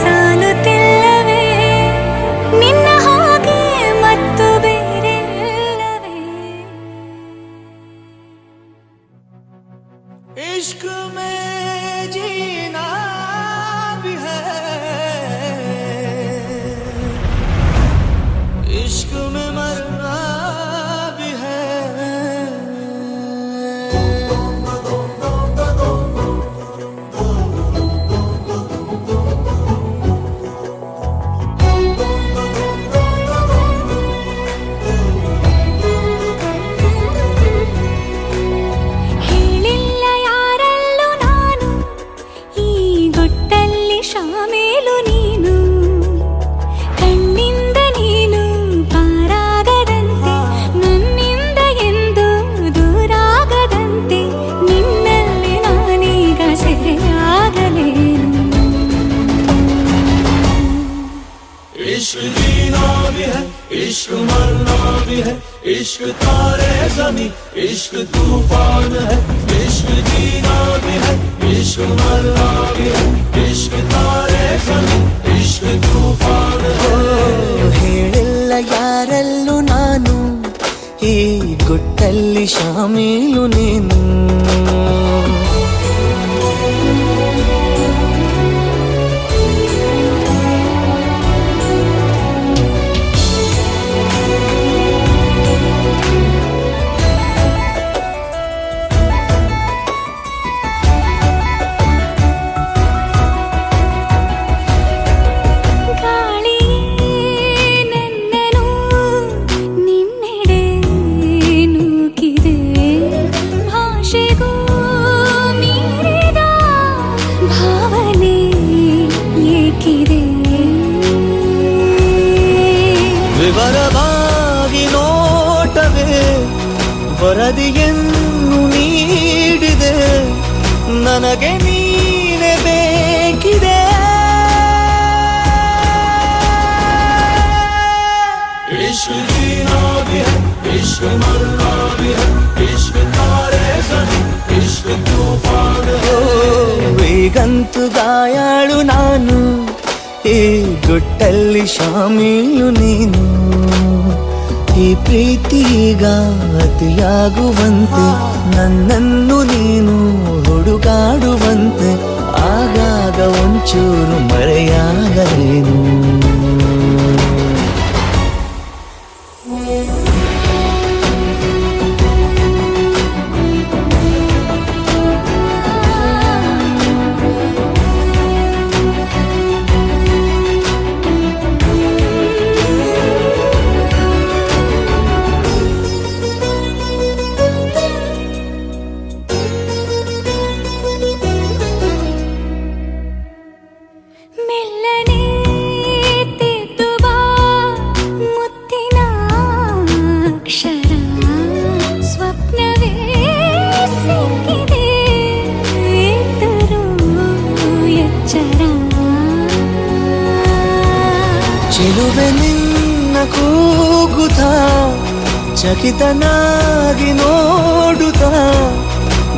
[SPEAKER 1] ಸಾಲುತ್ತಿಲ್ಲವೇ ನಿನ್ನ ಹಾಗೆ ಮತ್ತು ಬೇರೆ ಇಲ್ಲವೇ
[SPEAKER 2] इश्क में जीना भी है इश्क में मरना भी है
[SPEAKER 1] ಹೇಳಿಲ್ಲ ಯಾರಲ್ಲೂ ನಾನು ಈ ಗುಟ್ಟಲ್ಲಿ ಶಾಮೇಲು ನೀನು ಕಣ್ಣಿಂದ ನೀನು ಪಾರಾಗದಂತೆ ನನ್ನಿಂದ ಎಂದು ದೂರಾಗದಂತೆ ನಿನ್ನಲ್ಲಿ ನಾನೀಗ ಸೆರೆಯಾಗಲೇನು
[SPEAKER 3] इश्क जीना भी है इश्क मरना भी है इश्क तारे जमी इश्क तूफान है इश्क जीना भी है इश्क मरना भी है इश्क तारे जमी इश्क तूफान है
[SPEAKER 2] ಹೇಳಿಲ್ಲ ಯಾರಲ್ಲೂ ನಾನು ಈ ಗುಟ್ಟಲ್ಲಿ ಶಾಮೀಲು ನೀನು
[SPEAKER 1] ಗಾಳಿಯೇ ನನ್ನನು ನಿನ್ನೆಡೆ ನೂಕಿದೆ ಭಾಷೆಗೂ ಮೀರಿದ ಭಾವನೆ ಏಕಿದೆ
[SPEAKER 2] ವಿವರವಾಗಿ ನೋಟವೇ ವರದಿಯನ್ನು ನೀಡಿದೆ ನನಗೆ ನೀನೆ ಬೇಕಿದೆ
[SPEAKER 3] इश्क जीना भी है इश्क मरना भी है इश्क तारे जमी इश्क तूफान है
[SPEAKER 2] ಈಗಂತೂ ಗಾಯಾಳು ನಾನು ಈ ಗುಟ್ಟಲ್ಲಿ ಶಾಮೀಲು ನೀನು ಈ ಪ್ರೀತಿಗ ಅತಿಯಾಗುವಂತೆ ನನ್ನನ್ನು ನೀನು ಹುಡುಗಾಡುವಂತೆ ಆಗಾಗ ಒಂಚೂರು ಮರೆಯಾಗಲೇನು
[SPEAKER 1] ಎಚ್ಚರ
[SPEAKER 3] ಚೆಲುವೆ ನಿನ್ನ ಕೂಗುತ್ತ ಚಕಿತನಾಗಿ ನೋಡುತ್ತ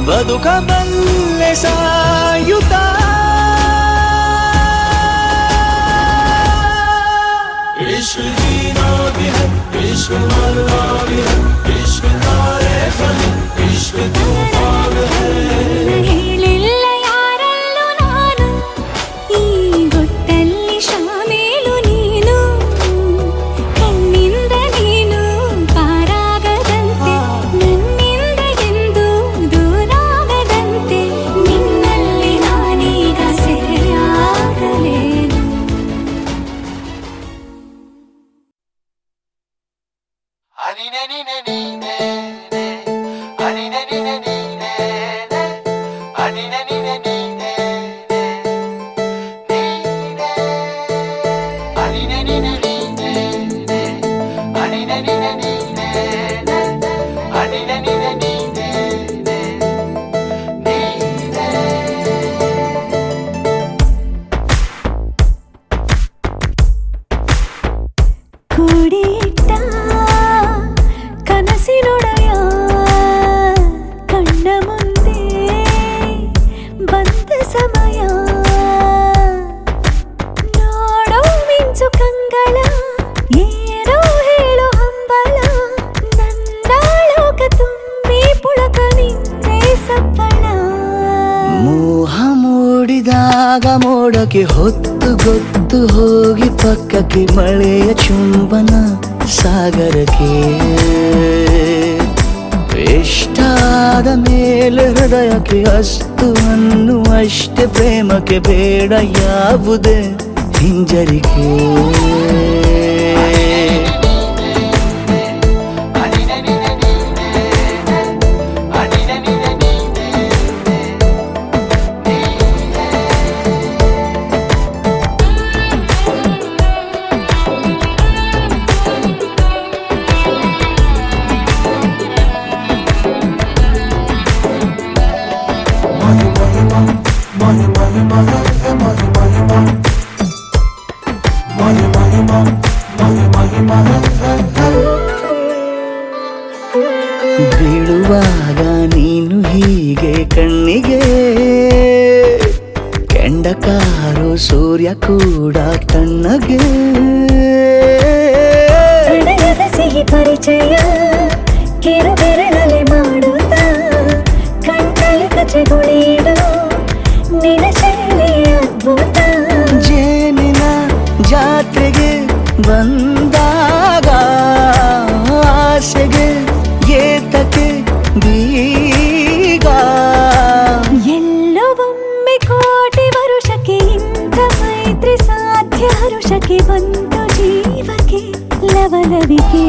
[SPEAKER 3] ಬದುಕಬಲ್ಲೆ ಸಾಯುತ್ತ इश्क जीना भी है इश्क मरना भी है इश्क तारे ज़मीं इश्क तूफान है
[SPEAKER 1] ಹೇಳಿಲ್ಲ ಯಾರಲ್ಲೂ ನಾನು ಈ ಗೊಟ್ಟಲ್ಲಿ ಶಾಮೇಲು ನೀನು ಕಣ್ಣಿಂದ ನೀನು ಪಾರಾಗದಂತೆ ನನ್ನಿಂದ ಎಂದು ದೂರಾಗದಂತೆ ನಿನ್ನಲ್ಲಿ ನಾನೀಗ ಸೆರೆಯಾಗಲೇನು ಕೂಡಿಟ್ಟ ಕನಸಿನೊಡೆಯ ಕಣ್ಣ ಮುಂದೆ ಬಂದ ಸಮಯ ನೋಡೋ ಮಿಂಚು ಕಂಗಳ ಏನೋ ಹೇಳೋ ಹಂಬಲ ನನ್ನ ಲೋಕ ತುಂಬಿ ಪುಳಕ ನಿಂತೆ ಸಫಲ
[SPEAKER 3] ಮೋಹ ಮೂಡಿದಾಗ ಮೋಡಕ್ಕೆ ಹೊತ್ತು ಗೊತ್ತು ಹೋಗಿ ಪಕ್ಕಕ್ಕೆ ಮಳೆಯ ಚುಂಬನ ಸಾಗರಕ್ಕೆ ಇಷ್ಟಾದ ಮೇಲೆ ಹೃದಯಕ್ಕೆ ಅಸ್ತು ಅನ್ನುವಷ್ಟೇ ಪ್ರೇಮಕ್ಕೆ ಬೇಡ ಯಾವುದೇ ಹಿಂಜರಿಕೆ ಬೀಳುವಾಗ ನೀನು ಹೀಗೆ ಕಣ್ಣಿಗೆ ಕೆಂಡಕಾರೋ ಸೂರ್ಯ ಕೂಡ ತಣ್ಣಗೆ
[SPEAKER 1] ಪ್ರಣಯದ ಸಿಹಿ ಪರಿಚಯ ಕಿರು ಬೆರಳಲ್ಲಿ ಮಾಡುತ್ತ ಕಣ್ಣಲ್ಲಿ ಕಚಗುಳಿಡು ನಿನ ಶೈಲಿ ಅದ್ಭುತ
[SPEAKER 3] ಜೇನಿನ ಜಾತ್ರೆಗೆ ಬಂದಾಗ ಆಸೆಗೆ ಏತಕ್ಕೆ ಬೀಗ
[SPEAKER 1] ಎಲ್ಲೋ ಒಮ್ಮೆ ಕೋಟಿ ವರುಷಕ್ಕೆ ಇಂಥ ಮೈತ್ರಿ ಸಾಧ್ಯ ಹರುಷಕ್ಕೆ ಬಂತು ಜೀವಕ್ಕೆ ಲವಲವಿಕೆ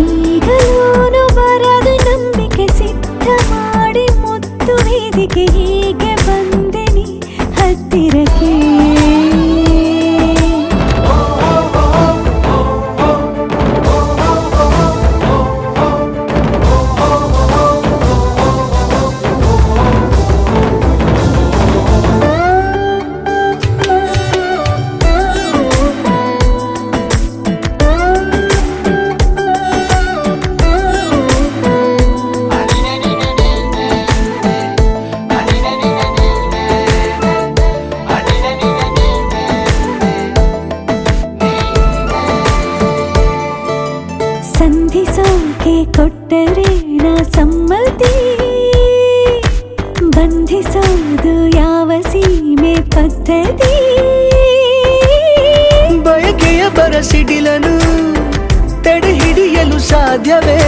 [SPEAKER 1] ಈಗಲೂನು ಬರದು ನಂಬಿಕೆ ಸಿದ್ಧ ಮಾಡಿ ಮುತ್ತು ವೇದಿಕೆ ಹೀಗೆ ಬಂದೆನಿ ಹತ್ತಿರಕ್ಕೆ ಸಂಧಿಸೋಕೆ ಕೊಟ್ಟರೆ ನಾ ಸಮ್ಮತಿ ಬಂಧಿಸೋದು ಯಾವ ಸೀಮೆ ಪದ್ಧತಿ
[SPEAKER 3] ಬಯಕೆಯ ಬರಸಿಡಿಲನು ತಡೆ ಹಿಡಿಯಲು ಸಾಧ್ಯವೇ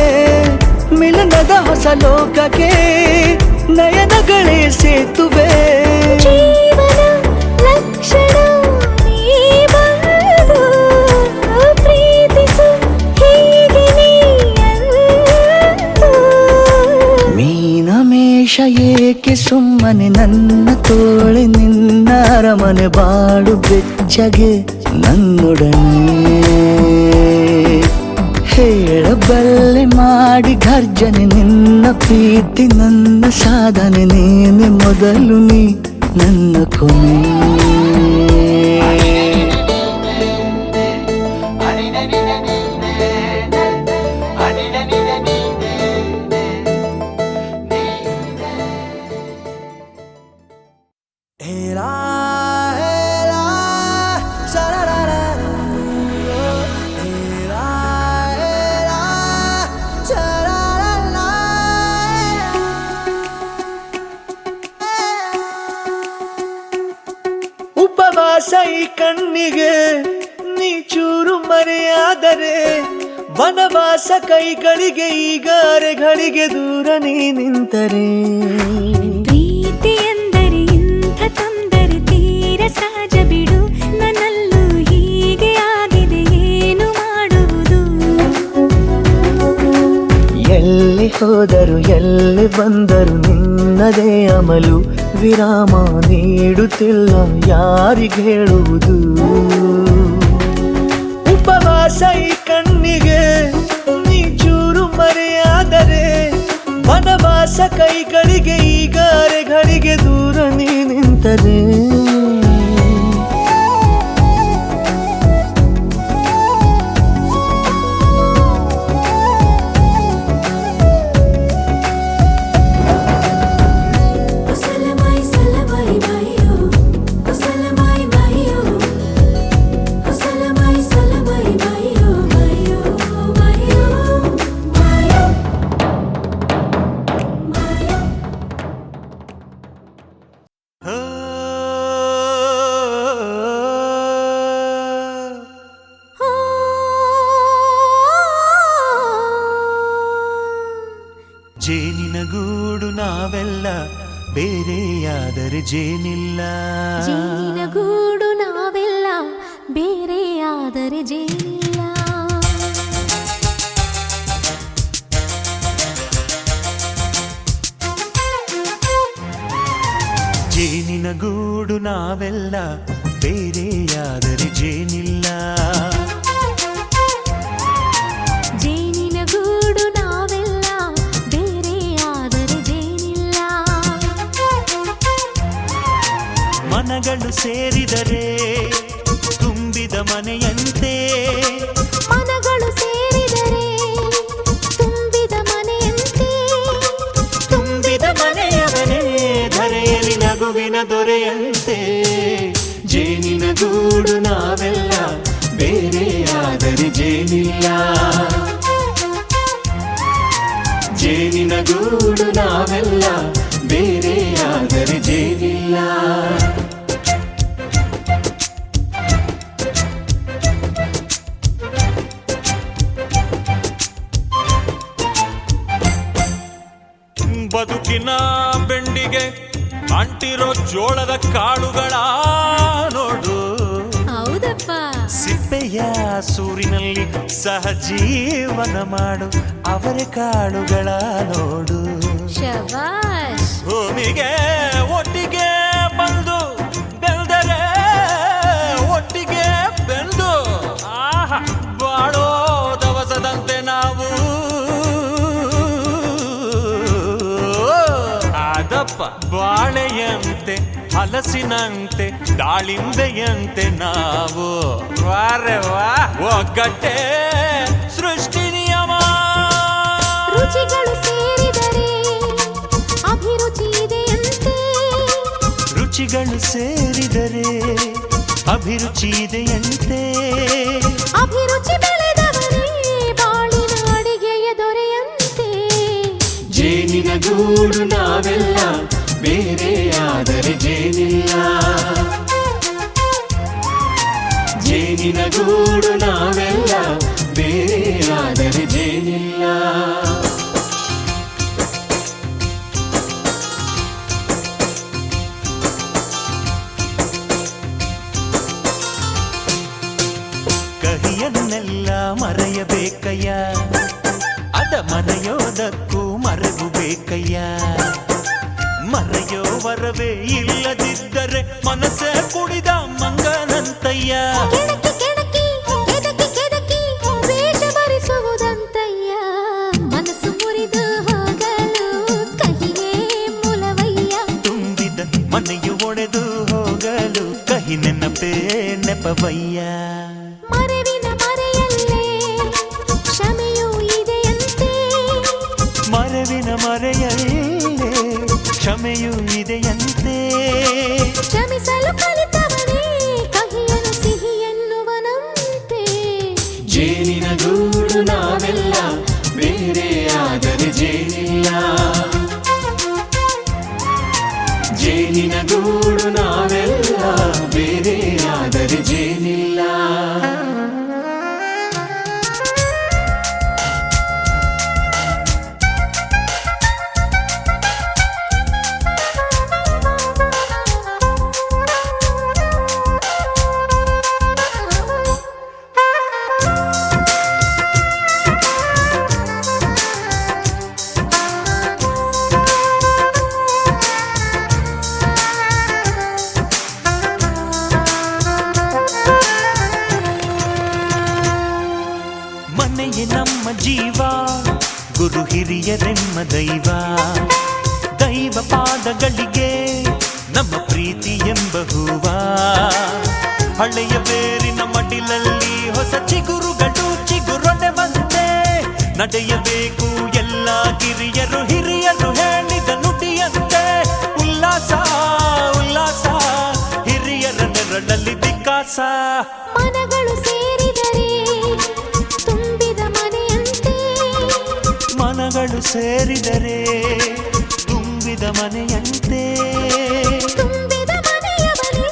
[SPEAKER 3] ಮಿಲನದ ಹೊಸ ಲೋಕಕ್ಕೆ ನಯನಗಳೇ ಸೇತುವೆ
[SPEAKER 1] ಜೀವನ ಲಕ್ಷಣ ನೀ ಬಂದು ಪ್ರೀತಿಸು ಹೀಗೆ ನೀಯಂದು
[SPEAKER 3] ಮೀನಮೇಷ ಏಕೆ ಸುಮ್ಮನೆ ನನ್ನ ತೋಳೆ ನಿನ್ನ ಅರಮನೆ ಬಾಳು ಬೆಚ್ಚಗೆ ನನ್ನೊಡನೆ ಹೇಳಬಲ್ಲೆ ಮಾಡಿ ಘರ್ಜನೆ ನಿನ್ನ ಪ್ರೀತಿ ನನ್ನ ಸಾಧನೆ ನೀನೆ ಮೊದಲು ನೀ
[SPEAKER 5] ನನ್ನ ಕೊನೆ.
[SPEAKER 3] ಉಪವಾಸ ಈ ಕಣ್ಣಿಗೆ ನೀ ಚೂರು ಮರೆಯಾದರೆ, ವನವಾಸ ಕೈಗಳಿಗೆ ಈಗ ಅರೆಗಳಿಗೆ ದೂರ ನೀ ನಿಂತರೆ.
[SPEAKER 1] ಪ್ರೀತಿ ಎಂದರೆ ಇಂಥ ತೊಂದರೆ ತೀರ ಸಹಜ ಬಿಡು, ನನ್ನಲ್ಲೂ ಹೀಗೆ ಆಗಿದೆ ಏನು ಮಾಡುವುದು.
[SPEAKER 3] ಎಲ್ಲಿ ಹೋದರು ಎಲ್ಲಿ ಬಂದರು ನಿನ್ನದೇ ಅಮಲು, ವಿರಾಮ ನೀಡುತ್ತಿಲ್ಲ ಯಾರಿಗೆ ಹೇಳುವುದು. ಉಪವಾಸ ಈ ಕಣ್ಣಿಗೆ ನೀ ಚೂರು ಮರೆಯಾದರೆ, ವನವಾಸ ಕೈಗಳಿಗೆ ಈಗ ಅರೆಗಳಿಗೆ ದೂರ ನೀ ನಿಂತರೆ.
[SPEAKER 2] ಜೇನಿನ ಗೂಡು ನಾವೆಲ್ಲ ಬೇರೆಯಾದರೆ ಜೇನಿಲ್ಲ.
[SPEAKER 1] ಜೇನಿನ ಗೂಡು ನಾವೆಲ್ಲ ಬೇರೆಯಾದರೆ ಜೇನಿಲ್ಲ.
[SPEAKER 2] ಜೇನಿನ ಗೂಡು ನಾವೆಲ್ಲ ಬೇರೆಯಾದರೆ ಜೇನಿಲ್ಲ.
[SPEAKER 1] ಜೇನಿನ ಗೂಡು ನಾವೆಲ್ಲ ಬೇರೆಯಾದರೆ ಜೇನಿಲ್ಲ.
[SPEAKER 2] ಮನಗಳು ಸೇರಿದರೆ ತುಂಬಿದ ಮನೆಯಂತೆ,
[SPEAKER 1] ಮನಗಳು ಸೇರಿದರೆ ತುಂಬಿದ ಮನೆಯಂತೆ,
[SPEAKER 2] ತುಂಬಿದ ಮನೆಯವನೇ ಧರೆಯಲ್ಲಿ ನಗುವಿನ ದೊರೆಯಂತೆ. ಜೇನಿನ ಗೂಡು ನಾವೆಲ್ಲ ಬೇರೆಯಾದರೆ ಜೇನಿಲ್ಲ. ಜೇನಿನ ಗೂಡು ನಾವೆಲ್ಲ ಬೇರೆಯಾದರೆ ಜೇನಿಲ್ಲ. ಬದುಕಿನ ಬೆಂಡಿಗೆ ಅಂಟಿರೋ ಜೋಳದ ಕಾಳುಗಳ ನೋಡು,
[SPEAKER 1] ಹೌದಪ್ಪ.
[SPEAKER 2] ಸಿಪ್ಪೆಯ ಸೂರಿನಲ್ಲಿ ಸಹಜೀವನ ಮಾಡು ಅವರೆ ಕಾಳುಗಳ ನೋಡು.
[SPEAKER 1] ಶಬಾಷ್.
[SPEAKER 2] ಭೂಮಿಗೆ ಒಟ್ಟಿಗೆ ಬಂದು ಬೆಳೆದರೆ ಒಟ್ಟಿಗೆ ಬೆಂದು ಆಹಾ ಬಾಳೋ ದವಸದಂತೆ ನಾವು. ಅದಪ್ಪ ಬಾಳೆಯಂತೆ ಹಲಸಿನಂತೆ ದಾಳಿಂಬೆಯಂತೆ ನಾವು. ವಾರೆ ವಾ ಒಗ್ಗಟ್ಟೆ ಸೃಷ್ಟಿ ನಿಯಮ.
[SPEAKER 1] ರುಚಿಗಳು ಸೇರಿದರೆ ಅಭಿರುಚಿ ಇದೆಯಂತೆ.
[SPEAKER 2] ರುಚಿಗಳು ಸೇರಿದರೆ ಅಭಿರುಚಿ ಇದೆಯಂತೆ.
[SPEAKER 1] ಅಭಿರುಚಿ ಬೆಳೆದವನೇ ಬಾಳಿನ ಅಡಿಗೆಯ ದೊರೆಯಂತೆ.
[SPEAKER 2] ಜೇನಿನ ಗೂಡು ನಾವೆಲ್ಲ ಬೇರೆಯಾದರೆ ಜೇನಿಲ್ಲ. ಜೇನಿನ ಗೂಡು ನಾವೆಲ್ಲ ಬೇರೆಯಾದರೆ ಜೇನಿಲ್ಲ. ಕಹಿಯನ್ನೆಲ್ಲ ಮರೆಯಬೇಕಯ್ಯ, ಅದ ಮರೆಯೋದಕ್ಕೂ ಮರೆವು ಬೇಕಯ್ಯ. ಮರೆಯೋ ವರವೇ ಇಲ್ಲದಿದ್ದರೆ ಮನಸ್ಸೇ ಕುಡಿದ ಮಂಗನಂತಯ್ಯ.
[SPEAKER 1] ಕೆಣಕಿ ಕೆಣಕಿ ಕೆದಕಿ ಕೆದಕಿ ವೇಷ ಭರಿಸುವುದಂತಯ್ಯ. ಮನಸ್ಸು ಮುರಿದು ಹೋಗಲು ಕಹಿಯೇ ಮೂಲವಯ್ಯ.
[SPEAKER 2] ತುಂಬಿದ
[SPEAKER 5] ಮನೆಯು ಒಡೆದು ಹೋಗಲು ಕಹಿ ನೆನಪೇ ನೆಪವಯ್ಯ.
[SPEAKER 1] ಮರವಿನ ಮರೆಯಲ್ಲೇ ಕ್ಷಮೆಯೂ ಇದೆಯಂತೆ,
[SPEAKER 5] ಮರವಿನ ಮರೆಯಲ್ಲೇ ಕ್ಷಮೆಯೂ ಇದೆಯಂತೆ.
[SPEAKER 1] ಕ್ಷಮಿಸಲು ಕಲಿತವನೇ ಕಹಿಯನು ಸಿಹಿ ಎನ್ನುವನಂತೆ.
[SPEAKER 5] ಜೇನಿನ ಗೂಡು ನಾವೆಲ್ಲ ಬೇರೆ ಆದರೆ ಜೇನಿಲ್ಲ, ಜೇನಿನ ಗೂಡು ನಾವೆಲ್ಲ ಬೇರೆ ಆದರೆ ಜೇನಿಲ್ಲ. ಮನೆಯೇ ನಮ್ಮ ಜೀವ, ಗುರು ಹಿರಿಯರೆಮ್ಮ ದೈವ. ದೈವ ಪಾದಗಳಿಗೆ ನಮ್ಮ ಪ್ರೀತಿ ಎಂಬ ಹೂವ. ಹಳೆಯ ಬೇರಿನ ಮಡಿಲಲ್ಲಿ ಹೊಸ ಚಿಗುರುಗಳು ಚಿಗುರೊಡೆವಂತೆ. ನಡೆಯಬೇಕು ಎಲ್ಲ ಕಿರಿಯರು ಹಿರಿಯರು ಹೇಳಿದ ನುಡಿಯಂತೆ. ಉಲ್ಲಾಸ ಉಲ್ಲಾಸ ಹಿರಿಯರ ನೆರಳಲ್ಲಿ ವಿಕಾಸ.
[SPEAKER 1] ಮನಗಳು ಸೇರಿದರೆ ತುಂಬಿದ ಮನೆಯಂತೆ,
[SPEAKER 5] ಮನಗಳು ಸೇರಿದರೆ ತುಂಬಿದ ಮನೆಯಂತೆ.
[SPEAKER 1] ತುಂಬಿದ ಮನೆಯವನೇ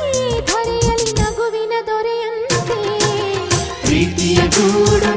[SPEAKER 1] ಧರೆಯಲ್ಲಿ ನಗುವಿನ ದೊರೆಯಂತೆ.
[SPEAKER 5] ಪ್ರೀತಿಯ ಗೂಡು